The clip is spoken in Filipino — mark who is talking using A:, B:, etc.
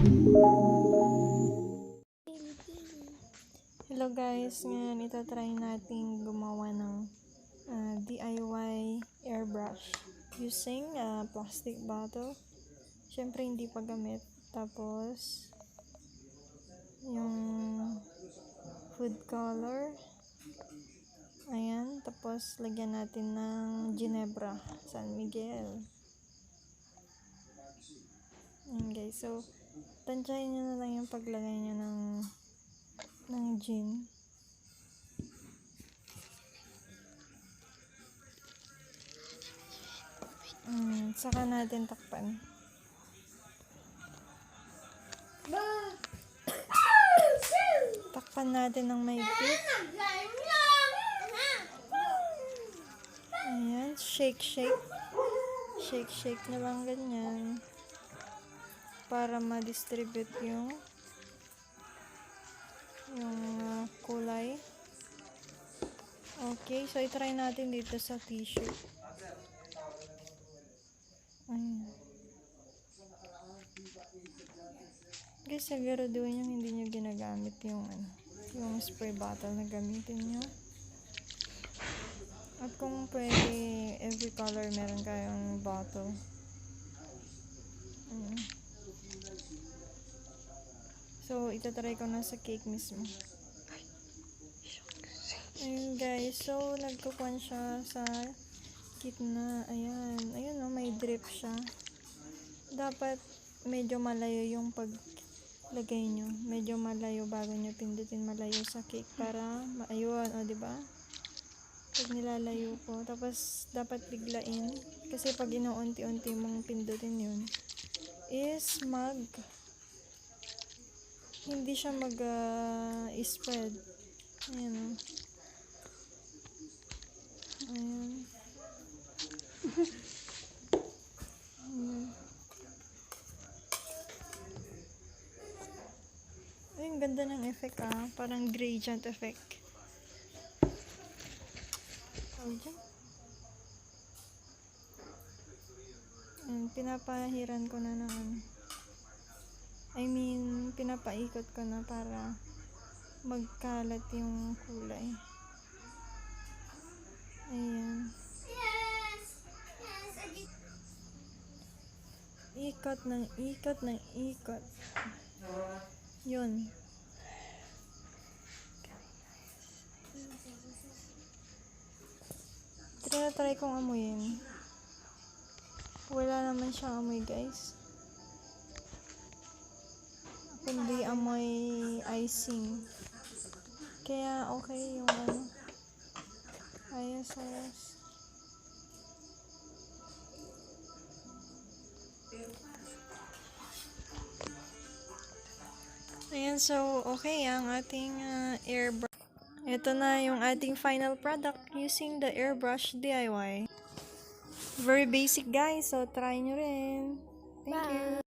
A: Hello guys, ngayon itatry natin gumawa ng DIY airbrush using plastic bottle. Syempre hindi pa gamit. Tapos yung food color. Ayan, tapos lagyan natin ng Ginebra, San Miguel. Ayan guys, so tansyahin nyo na lang yung paglagay nyo ng gin. Saka natin takpan. Takpan natin ng mahigpit. Ayan, shake. Shake na lang ganyan. Para ma-distribute yung kulay. Okay, so i-try natin dito sa tissue. Ayan. Guys, siguraduhin yung hindi nyo ginagamit yung spray bottle na gamitin nyo. At kung pwede, every color meron kayong bottle. So, itatry ko na sa cake mismo. Ayun guys, so nagkukuhan siya sa gitna. Ayun o, may drip siya. Dapat medyo malayo yung paglagay nyo. Medyo malayo bago nyo pindutin, malayo sa cake para ayun, o diba? Pag nilalayo ko, tapos dapat biglain. Kasi pag inuunti-unti mong pindutin yun, is hindi siya mag-spread. Ayan. Ayan. Ay, ang ganda ng effect parang gradient effect. Ayan, pinapahiran ko na ng pinapaikot ko na para magkalat yung kulay. Ayan. Ikot ng ikot. Yun. Try kong amuyin. Wala naman siyang amoy guys. Kundi amoy icing. Kaya okay yung ayos. Ayan, so okay ang ating airbrush. Ito na yung ating final product using the airbrush DIY. Very basic guys, so try nyo rin. Thank you.